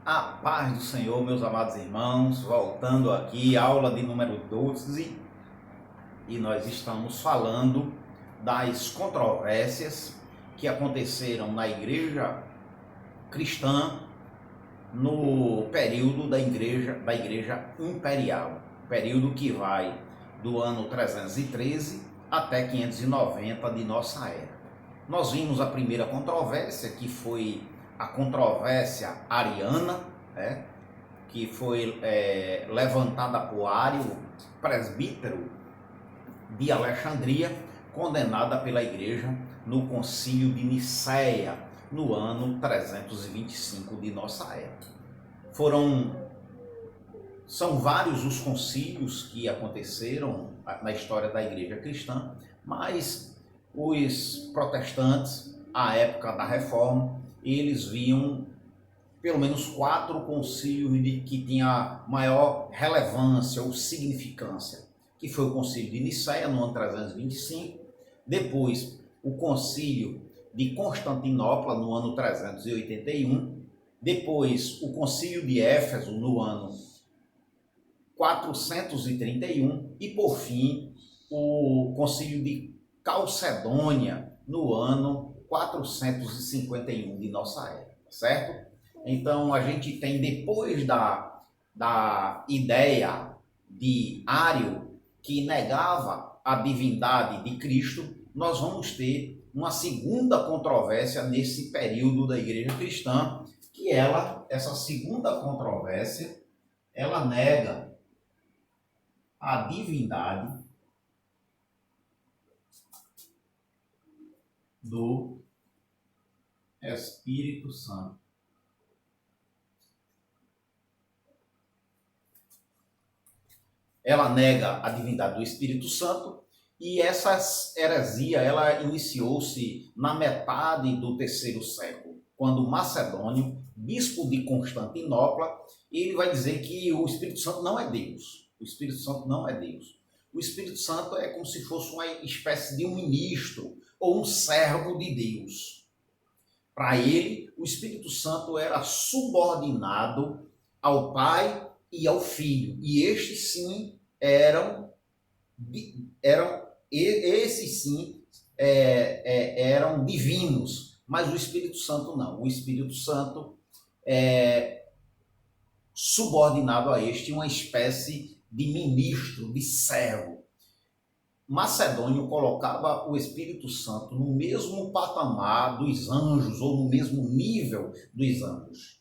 A paz do Senhor, meus amados irmãos, voltando aqui, aula de número 12, e nós estamos falando das controvérsias que aconteceram na igreja cristã no período da igreja imperial, período que vai do ano 313 até 590 de nossa era. Nós vimos a primeira controvérsia, que foi a controvérsia ariana, que foi levantada por Ario, presbítero de Alexandria, condenada pela igreja no concílio de Nicéia, no ano 325 de nossa era. São vários os concílios que aconteceram na história da igreja cristã, mas os protestantes, à época da Reforma, eles viam pelo menos 4 concílios que tinham maior relevância ou significância, que foi o concílio de Nicéia, no ano 325, depois o concílio de Constantinopla, no ano 381, depois o concílio de Éfeso, no ano 431, e por fim o concílio de Calcedônia, no ano 451 de nossa era, certo? Então a gente tem, depois da ideia de Ário, que negava a divindade de Cristo, nós vamos ter uma segunda controvérsia nesse período da igreja cristã, que essa segunda controvérsia, ela nega a divindade do Espírito Santo. Ela nega a divindade do Espírito Santo, e essa heresia ela iniciou-se na metade do terceiro século, quando Macedônio, bispo de Constantinopla, ele vai dizer que o Espírito Santo não é Deus. O Espírito Santo não é Deus. O Espírito Santo é como se fosse uma espécie de um ministro ou um servo de Deus. Para ele, o Espírito Santo era subordinado ao Pai e ao Filho, e estes sim eram divinos, mas o Espírito Santo não. O Espírito Santo é subordinado a este, uma espécie de ministro, de servo. Macedônio colocava o Espírito Santo no mesmo patamar dos anjos, ou no mesmo nível dos anjos.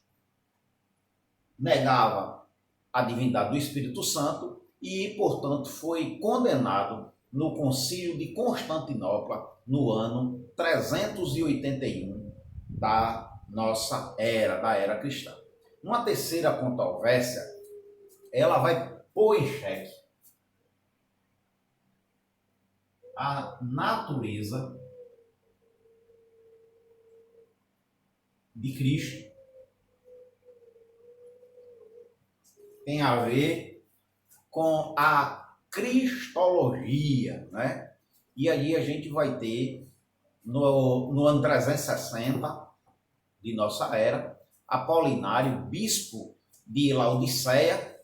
Negava a divindade do Espírito Santo e, portanto, foi condenado no concílio de Constantinopla no ano 381 da nossa era, da era cristã. Uma terceira controvérsia, ela vai pôr em xeque a natureza de Cristo. Tem a ver com a cristologia, né? E aí a gente vai ter, no ano 360 de nossa era, Apolinário, bispo de Laodiceia,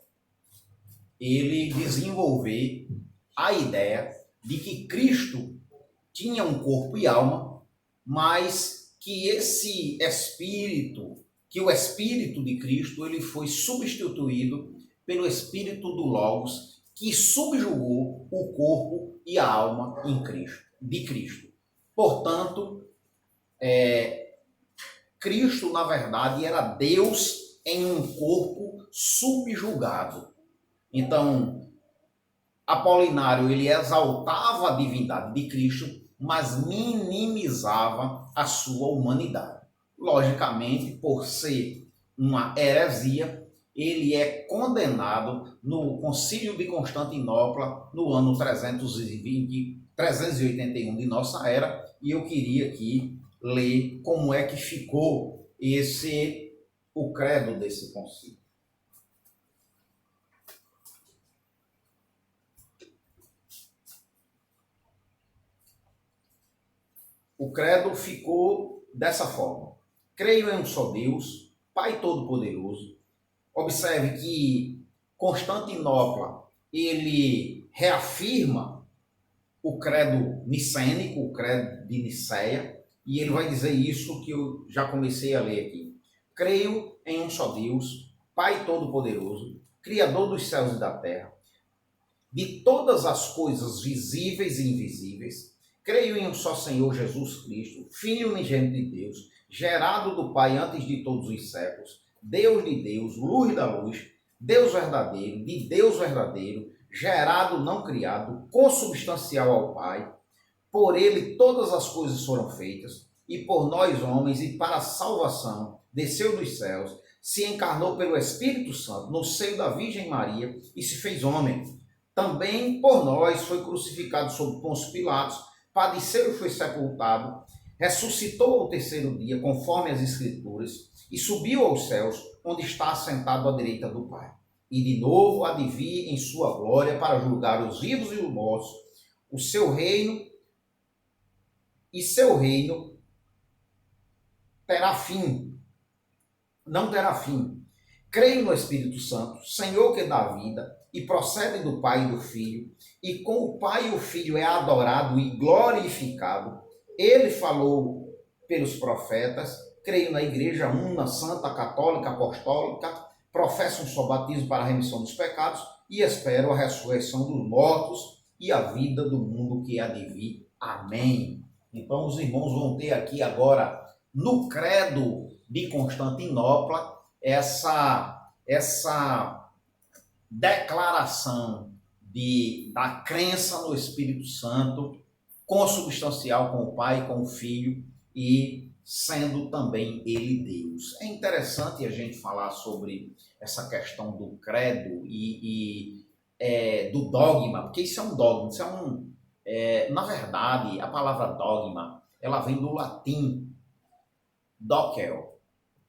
ele desenvolver a ideia de que Cristo tinha um corpo e alma, mas que esse espírito, que o espírito de Cristo, ele foi substituído pelo espírito do Logos, que subjugou o corpo e a alma de Cristo. Portanto, Cristo, na verdade, era Deus em um corpo subjugado. Então, Apolinário, ele exaltava a divindade de Cristo, mas minimizava a sua humanidade. Logicamente, por ser uma heresia, ele é condenado no concílio de Constantinopla no ano 381 de nossa era, e eu queria aqui ler como é que ficou o credo desse concílio. O credo ficou dessa forma: creio em um só Deus, Pai Todo-Poderoso. Observe que Constantinopla, ele reafirma o credo nicênico, o credo de Nicéia, e ele vai dizer isso que eu já comecei a ler aqui. Creio em um só Deus, Pai Todo-Poderoso, Criador dos céus e da terra, de todas as coisas visíveis e invisíveis. Creio em um só Senhor Jesus Cristo, Filho unigênito de Deus, gerado do Pai antes de todos os séculos, Deus de Deus, luz da luz, Deus verdadeiro, de Deus verdadeiro, gerado, não criado, consubstancial ao Pai. Por ele todas as coisas foram feitas, e por nós homens, e para a salvação, desceu dos céus, se encarnou pelo Espírito Santo, no seio da Virgem Maria, e se fez homem. Também por nós foi crucificado sob Pôncio Pilatos, padeceu e foi sepultado, ressuscitou ao terceiro dia, conforme as Escrituras, e subiu aos céus, onde está assentado à direita do Pai. E de novo há de vir em sua glória para julgar os vivos e os mortos. O seu reino terá fim, não terá fim. Creio no Espírito Santo, Senhor que dá vida, e procede do Pai e do Filho, e com o Pai e o Filho é adorado e glorificado. Ele falou pelos profetas. Creio na Igreja Una, Santa, Católica, Apostólica, professo um só batismo para a remissão dos pecados e espero a ressurreição dos mortos e a vida do mundo que há de vir. Amém. Então os irmãos vão ter aqui agora no credo de Constantinopla essa declaração da crença no Espírito Santo, consubstancial com o Pai, com o Filho e sendo também ele Deus. É interessante a gente falar sobre essa questão do credo e do dogma, porque isso é um dogma, isso na verdade, a palavra dogma, ela vem do latim, dokel,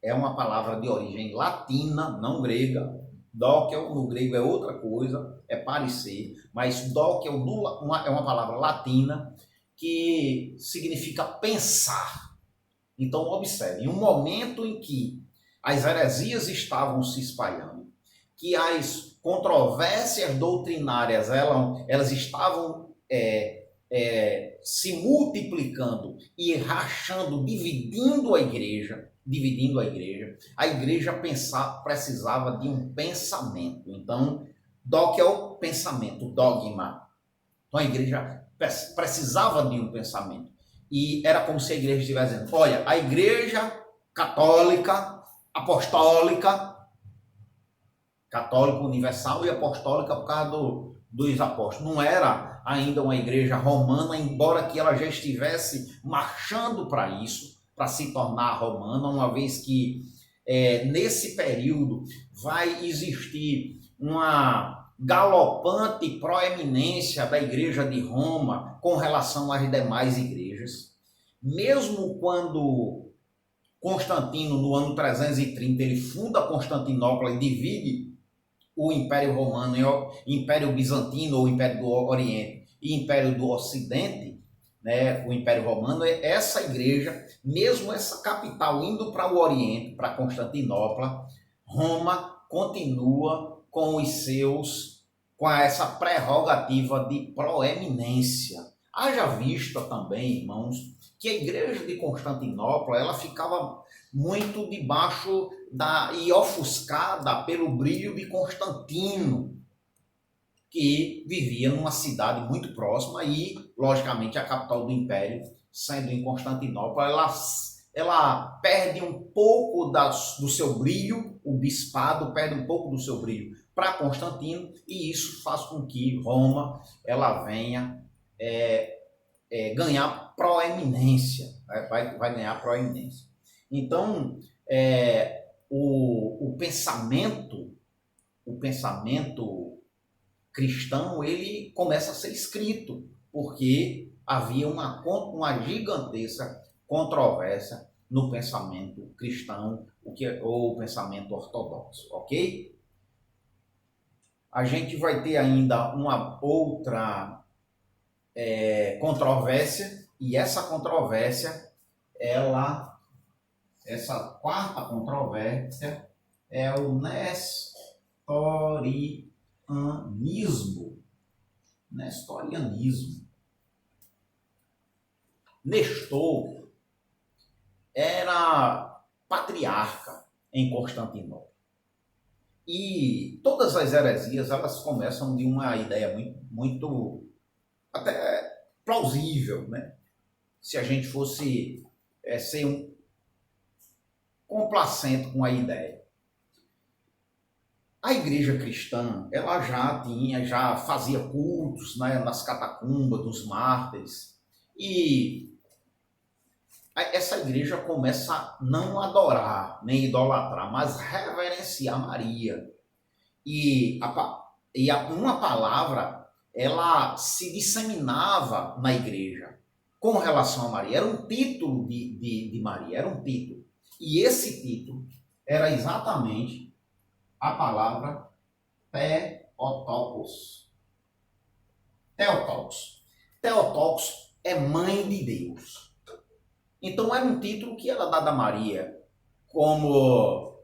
é uma palavra de origem latina, não grega. Dokel no grego é outra coisa, é parecer, mas dokel é uma palavra latina que significa pensar. Então, observe, em um momento em que as heresias estavam se espalhando, que as controvérsias doutrinárias elas estavam se multiplicando e rachando, dividindo a igreja, a igreja precisava de um pensamento. Então, que é o pensamento, dogma. Então, a igreja precisava de um pensamento. E era como se a igreja estivesse dizendo, olha, a igreja católica, apostólica, católica universal e apostólica por causa dos apóstolos, não era ainda uma igreja romana, embora que ela já estivesse marchando para isso, para se tornar romana, uma vez que nesse período vai existir uma galopante proeminência da igreja de Roma com relação às demais igrejas. Mesmo quando Constantino, no ano 330, ele funda Constantinopla e divide o Império Romano em Império Bizantino, ou Império do Oriente, e Império do Ocidente, né, o Império Romano, essa igreja, mesmo essa capital indo para o Oriente, para Constantinopla, Roma continua com essa prerrogativa de proeminência. Haja vista também, irmãos, que a igreja de Constantinopla, ela ficava muito debaixo e ofuscada pelo brilho de Constantino, que vivia numa cidade muito próxima e, logicamente, a capital do império, sendo em Constantinopla, ela perde um pouco do seu brilho, o bispado perde um pouco do seu brilho para Constantino, e isso faz com que Roma ela venha ganhar proeminência, vai ganhar proeminência. Então, o pensamento cristão, ele começa a ser escrito, porque havia uma gigantesca controvérsia no pensamento cristão, ou pensamento ortodoxo, ok? A gente vai ter ainda uma outra controvérsia, e essa controvérsia, ela essa quarta controvérsia é o nestorianismo. Nestorianismo. Nestor era patriarca em Constantinopla. E todas as heresias, elas começam de uma ideia muito até plausível, né? Se a gente fosse ser complacente com a ideia. A igreja cristã, ela já fazia cultos, né, nas catacumbas dos mártires, e essa igreja começa a não adorar, nem idolatrar, mas reverenciar Maria. E uma palavra, ela se disseminava na igreja com relação a Maria. Era um título de Maria, era um título. E esse título era exatamente a palavra Theotokos. Theotokos. Theotokos é mãe de Deus. Então era um título que era dado a Maria como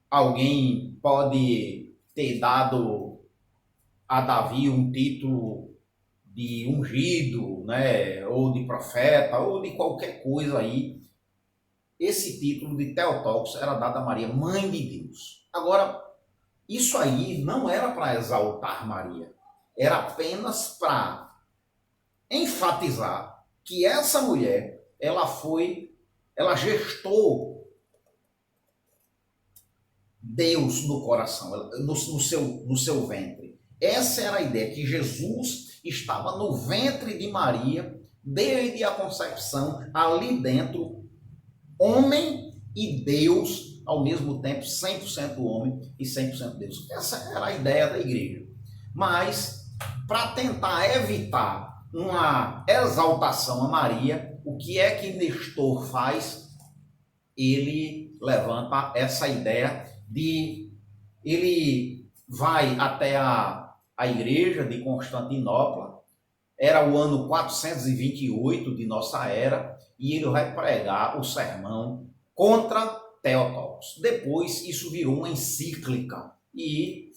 alguém pode ter dado a Davi um título de ungido, né, ou de profeta, ou de qualquer coisa aí. Esse título de Theotokos era dado a Maria, mãe de Deus. Agora, isso aí não era para exaltar Maria, era apenas para enfatizar que essa mulher, ela gestou Deus no coração, no seu ventre. Essa era a ideia, que Jesus estava no ventre de Maria, desde a concepção, ali dentro, homem e Deus, ao mesmo tempo, 100% homem e 100% Deus. Essa era a ideia da igreja. Mas, para tentar evitar uma exaltação a Maria, o que é que Nestor faz? Ele levanta essa ideia ele vai até a igreja de Constantinopla, era o ano 428 de nossa era, e ele vai pregar o sermão contra Theotokos. Depois isso virou uma encíclica e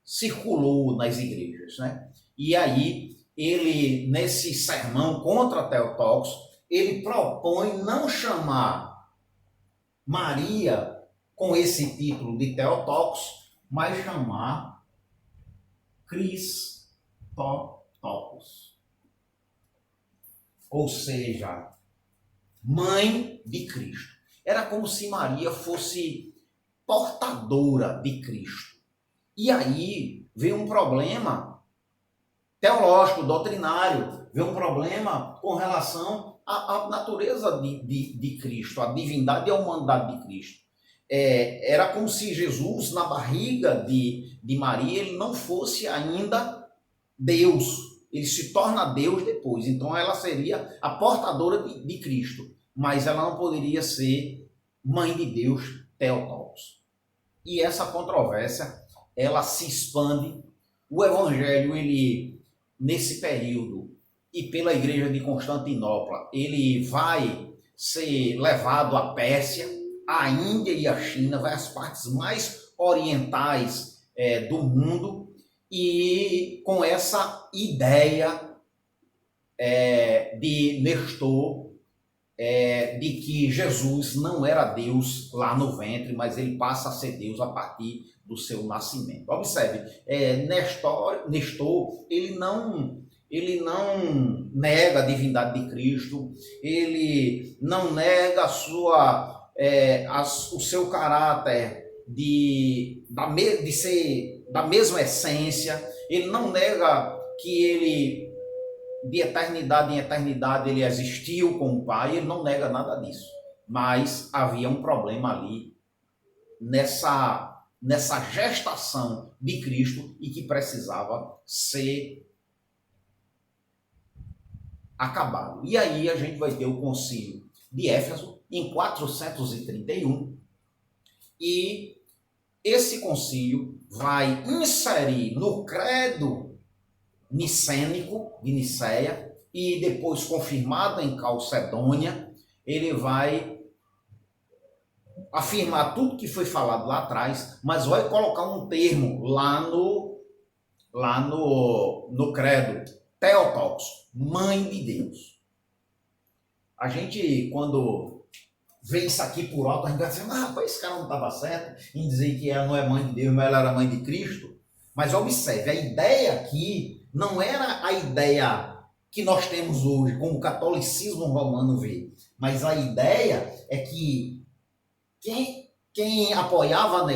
circulou nas igrejas, né? E aí ele, nesse sermão contra Theotokos, ele propõe não chamar Maria com esse título de Theotokos, mas chamar Christotokos. Ou seja, mãe de Cristo. Era como se Maria fosse portadora de Cristo. E aí veio um problema teológico, doutrinário, veio um problema com relação à natureza de Cristo, à divindade e à humanidade de Cristo. Era como se Jesus, na barriga de Maria, ele não fosse ainda Deus. Ele se torna Deus depois. Então ela seria a portadora de Cristo. Mas ela não poderia ser mãe de Deus, Theotokos. E essa controvérsia, ela se expande. O evangelho, ele, nesse período, e pela igreja de Constantinopla, ele vai ser levado à Pérsia, à Índia e à China, vai às partes mais orientais do mundo, e com essa ideia de Nestor, de que Jesus não era Deus lá no ventre, mas ele passa a ser Deus a partir do seu nascimento. Observe, Nestor, ele não nega a divindade de Cristo, ele não nega o seu caráter de ser da mesma essência, ele não nega que ele, de eternidade em eternidade, ele existiu com o Pai, ele não nega nada disso. Mas havia um problema ali nessa gestação de Cristo e que precisava ser acabado. E aí a gente vai ter o concílio de Éfeso em 431, e esse concílio vai inserir no credo nicênico de Niceia e depois confirmado em Calcedônia, ele vai afirmar tudo que foi falado lá atrás, mas vai colocar um termo no credo, Theotokos, mãe de Deus. A gente, quando vê isso aqui por alto, a gente vai dizer, rapaz, esse cara não estava certo em dizer que ela não é mãe de Deus, mas ela era mãe de Cristo. Mas observe, a ideia aqui não era a ideia que nós temos hoje, como o catolicismo romano vê, mas a ideia é que quem apoiava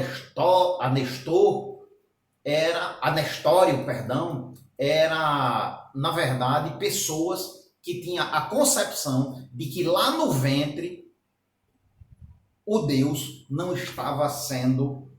a Nestório, era, na verdade, pessoas que tinham a concepção de que lá no ventre o Deus não estava sendo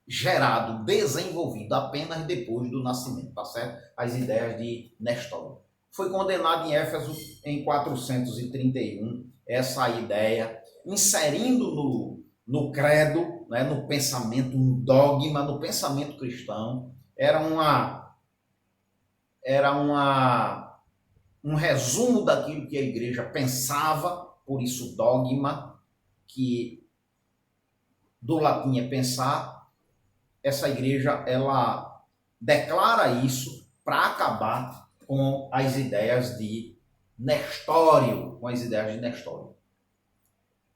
gerado, desenvolvido apenas depois do nascimento, tá certo? As ideias de Nestório. Foi condenado em Éfeso em 431 essa ideia, inserindo no credo, né, no pensamento, no dogma, no pensamento cristão, era um resumo daquilo que a igreja pensava, por isso dogma, que do latim é pensar. Essa igreja, ela declara isso para acabar com as ideias de Nestório,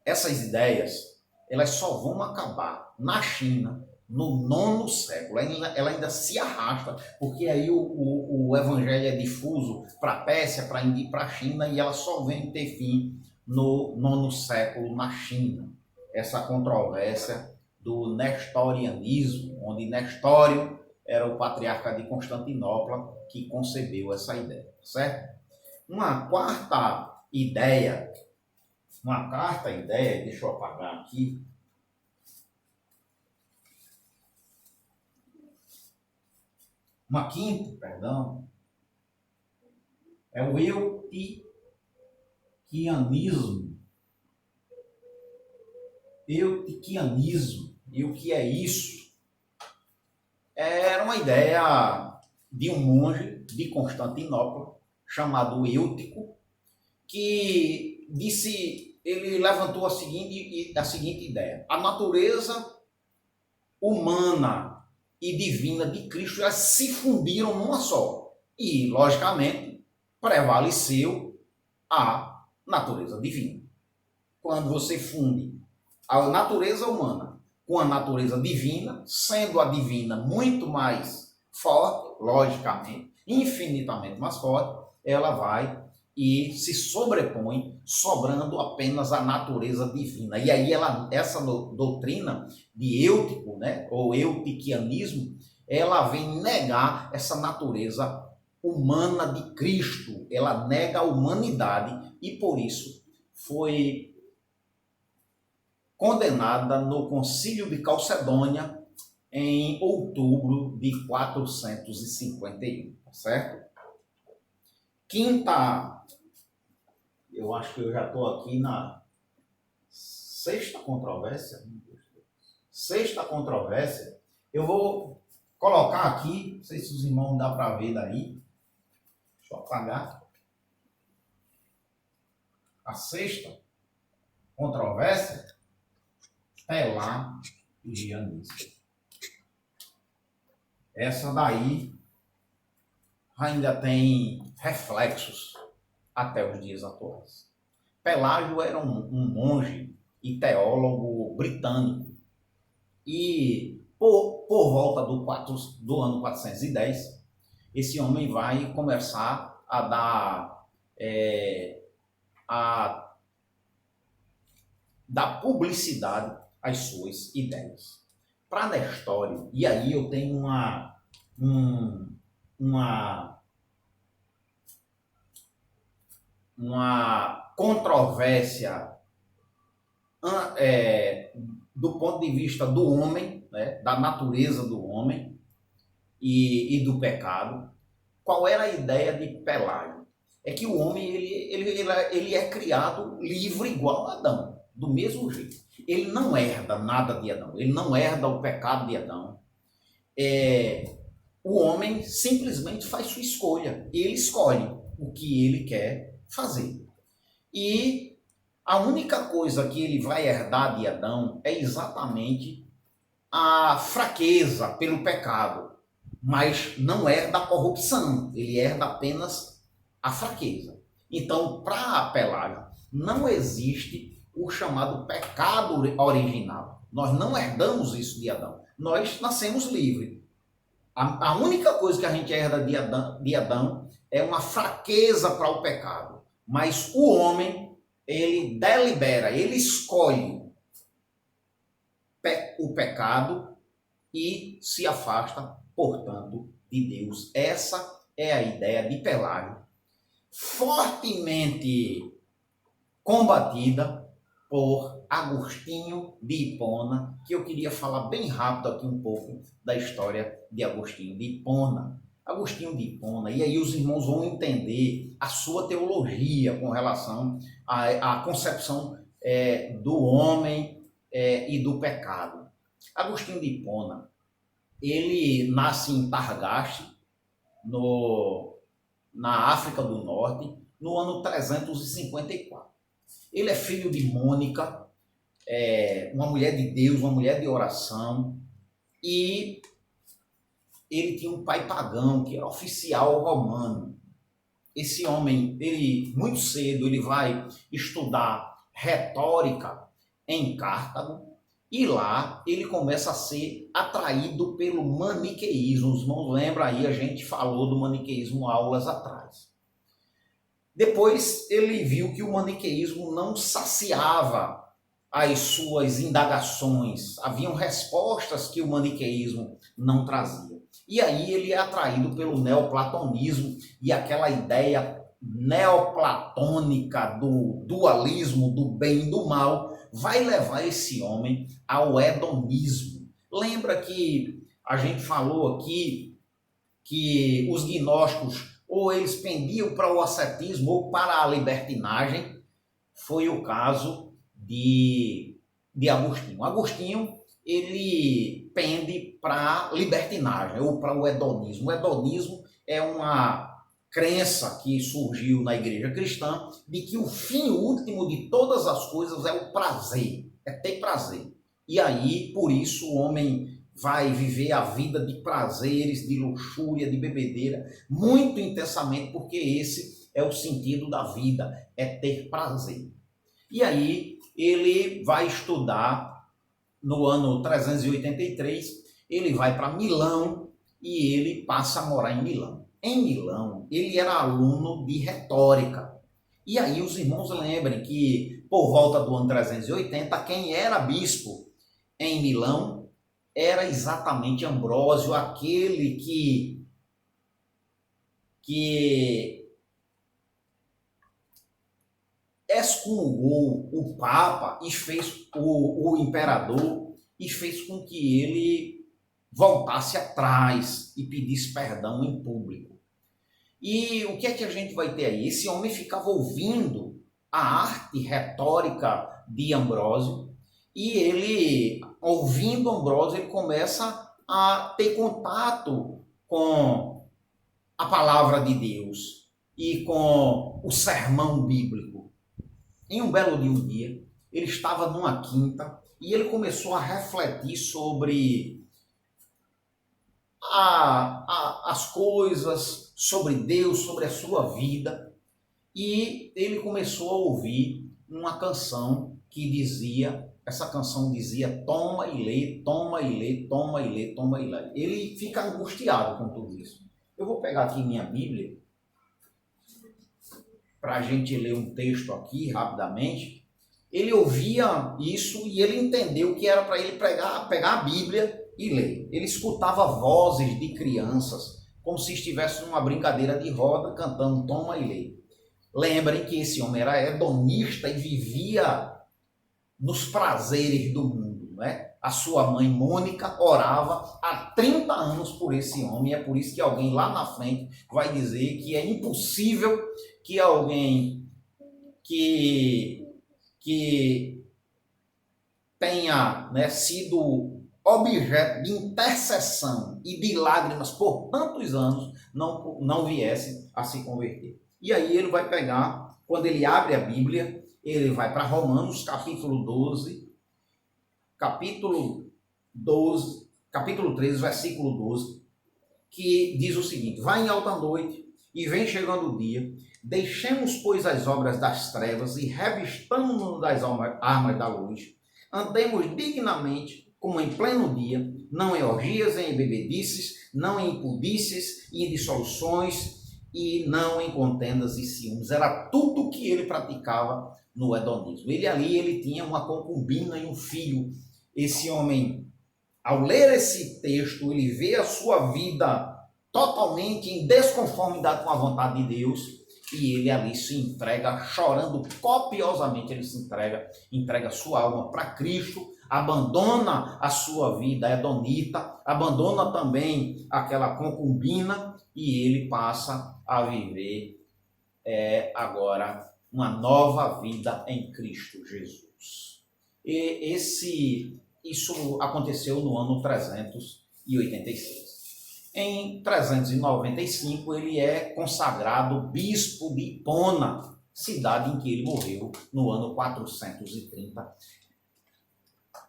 Essas ideias, elas só vão acabar na China no 9º século. Ela ainda se arrasta, porque aí o evangelho é difuso para a Pérsia, para a Índia e para a China, e ela só vem ter fim no 9º século na China. Essa controvérsia do nestorianismo, onde Nestório era o patriarca de Constantinopla que concebeu essa ideia, certo? Uma quarta ideia, deixa eu apagar aqui, uma quinta, perdão, é o eutiquianismo. E o que é isso? Era uma ideia de um monge de Constantinopla, chamado Eutico, que ele levantou a seguinte ideia: a natureza humana e divina de Cristo, elas se fundiram numa só. E, logicamente, prevaleceu a natureza divina. Quando você funde a natureza humana com a natureza divina, sendo a divina muito mais forte, logicamente, infinitamente mais forte, ela vai e se sobrepõe, sobrando apenas a natureza divina. E aí essa doutrina de Eutico, né, ou eutiquianismo, ela vem negar essa natureza humana de Cristo. Ela nega a humanidade e por isso foi condenada no Concílio de Calcedônia em outubro de 451, certo? Quinta, eu acho que eu já estou aqui na sexta controvérsia. Eu vou colocar aqui, não sei se os irmãos dá para ver daí. Deixa eu apagar. A sexta controvérsia, pelagianismo. Essa daí ainda tem reflexos até os dias atuais. Pelágio era um monge e teólogo britânico e por volta do ano 410, esse homem vai começar a dar publicidade às suas ideias. Para Nestório, e aí eu tenho uma controvérsia do ponto de vista do homem, né, da natureza do homem e do pecado. Qual era a ideia de Pelágio? É que o homem ele é criado livre igual a Adão, do mesmo jeito. Ele não herda nada de Adão, ele não herda o pecado de Adão. o homem simplesmente faz sua escolha. Ele escolhe o que ele quer fazer. E a única coisa que ele vai herdar de Adão é exatamente a fraqueza pelo pecado, mas não herda a corrupção, ele herda apenas a fraqueza. Então, para Pelágio, não existe o chamado pecado original. Nós não herdamos isso de Adão. Nós nascemos livres. A única coisa que a gente herda de Adão é uma fraqueza para o pecado. Mas o homem, ele delibera, ele escolhe o pecado e se afasta, portanto, de Deus. Essa é a ideia de Pelágio, fortemente combatida por Agostinho de Hipona, que eu queria falar bem rápido aqui um pouco da história de Agostinho de Hipona. Agostinho de Hipona, e aí os irmãos vão entender a sua teologia com relação à concepção do homem e do pecado. Agostinho de Hipona, ele nasce em Targaste, na África do Norte, no ano 354. Ele é filho de Mônica, uma mulher de Deus, uma mulher de oração, e ele tinha um pai pagão, que era oficial romano. Esse homem, ele muito cedo, ele vai estudar retórica em Cartago, e lá ele começa a ser atraído pelo maniqueísmo. Os irmãos lembram aí, a gente falou do maniqueísmo aulas atrás. Depois ele viu que o maniqueísmo não saciava as suas indagações, haviam respostas que o maniqueísmo não trazia. E aí ele é atraído pelo neoplatonismo e aquela ideia neoplatônica do dualismo do bem e do mal vai levar esse homem ao hedonismo. Lembra que a gente falou aqui que os gnósticos ou eles pendiam para o ascetismo ou para a libertinagem? Foi o caso de Agostinho. Agostinho, ele pende para a libertinagem ou para o hedonismo. O hedonismo é uma crença que surgiu na igreja cristã de que o fim último de todas as coisas é o prazer, é ter prazer. E aí, por isso, o homem vai viver a vida de prazeres, de luxúria, de bebedeira, muito intensamente, porque esse é o sentido da vida, é ter prazer. E aí, ele vai estudar no ano 383, ele vai para Milão e ele passa a morar em Milão. Em Milão, ele era aluno de retórica. E aí os irmãos lembrem que, por volta do ano 380, quem era bispo em Milão era exatamente Ambrósio, aquele que excomungou o Papa e fez o imperador e fez com que ele voltasse atrás e pedisse perdão em público. E o que é que a gente vai ter aí? Esse homem ficava ouvindo a arte retórica de Ambrósio e ele, ouvindo Ambrósio, ele começa a ter contato com a palavra de Deus e com o sermão bíblico. Em um belo dia, ele estava numa quinta e ele começou a refletir sobre as coisas, sobre Deus, sobre a sua vida, e ele começou a ouvir uma canção que dizia, essa canção dizia: toma e lê, toma e lê, toma e lê, toma e lê. Ele fica angustiado com tudo isso. Eu vou pegar aqui minha Bíblia para a gente ler um texto aqui rapidamente. Ele ouvia isso e ele entendeu que era para ele pegar a Bíblia e ler. Ele escutava vozes de crianças, como se estivesse numa brincadeira de roda, cantando toma e lê. Lembrem que esse homem era hedonista e vivia nos prazeres do mundo, né? A sua mãe Mônica orava há 30 anos por esse homem, é por isso que alguém lá na frente vai dizer que é impossível que alguém que tenha, né, sido objeto de intercessão e de lágrimas por tantos anos, não viesse a se converter. E aí ele vai pegar, quando ele abre a Bíblia, ele vai para Romanos, capítulo 13, versículo 12, que diz o seguinte: vai em alta noite e vem chegando o dia, deixemos, pois, as obras das trevas e revistamos-nos das armas da luz, andemos dignamente, como em pleno dia, não em orgias, em bebedices, não em impudícies e em dissoluções, e não em contendas e ciúmes. Era tudo que ele praticava no hedonismo. Ele tinha uma concubina e um filho. Esse homem, ao ler esse texto, ele vê a sua vida totalmente em desconformidade com a vontade de Deus, e ele ali se entrega, chorando copiosamente, ele se entrega sua alma para Cristo, abandona a sua vida hedonita, abandona também aquela concubina, e ele passa a viver agora uma nova vida em Cristo Jesus. E isso aconteceu no ano 386. Em 395, ele é consagrado bispo de Hipona, cidade em que ele morreu no ano 430.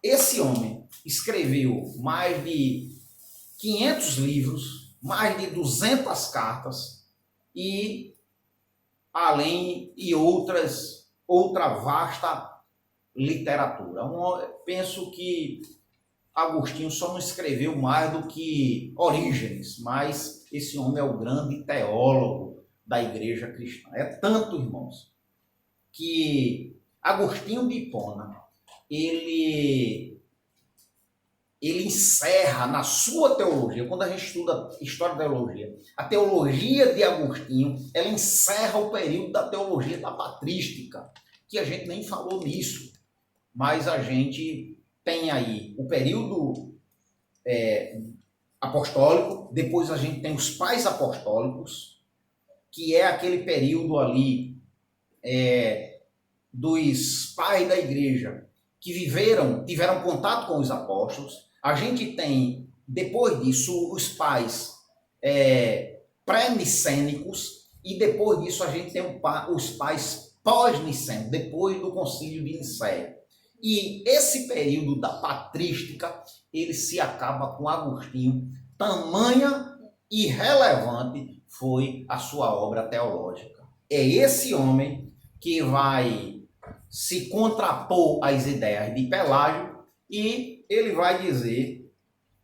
Esse homem escreveu mais de 500 livros, mais de 200 cartas e outra vasta literatura. Penso que Agostinho só não escreveu mais do que Orígenes, mas esse homem é o grande teólogo da igreja cristã. É tanto, irmãos, que Agostinho de Hipona, ele encerra na sua teologia, quando a gente estuda história da teologia, a teologia de Agostinho, ela encerra o período da teologia da patrística, que a gente nem falou nisso, mas a gente tem aí o período apostólico, depois a gente tem os pais apostólicos, que é aquele período ali dos pais da igreja que tiveram contato com os apóstolos. A gente tem, depois disso, os pais pré-nicênicos, e depois disso a gente tem os pais pós-nicênicos, depois do concílio de Nicéia. E esse período da patrística, ele se acaba com Agostinho, tamanha e relevante foi a sua obra teológica. É esse homem que vai se contrapor às ideias de Pelágio, e ele vai dizer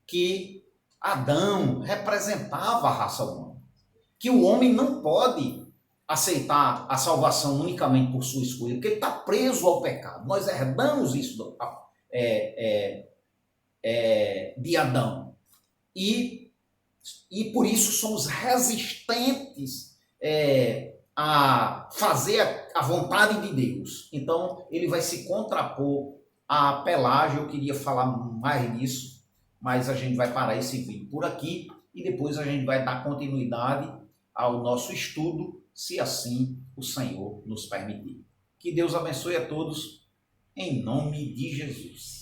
que Adão representava a raça humana, que o homem não pode aceitar a salvação unicamente por sua escolha, porque ele está preso ao pecado. Nós herdamos isso de Adão. E por isso somos resistentes a fazer a vontade de Deus. Então, ele vai se contrapor a Pelágio. Eu queria falar mais disso, mas a gente vai parar esse vídeo por aqui e depois a gente vai dar continuidade ao nosso estudo, se assim o Senhor nos permitir. Que Deus abençoe a todos, em nome de Jesus.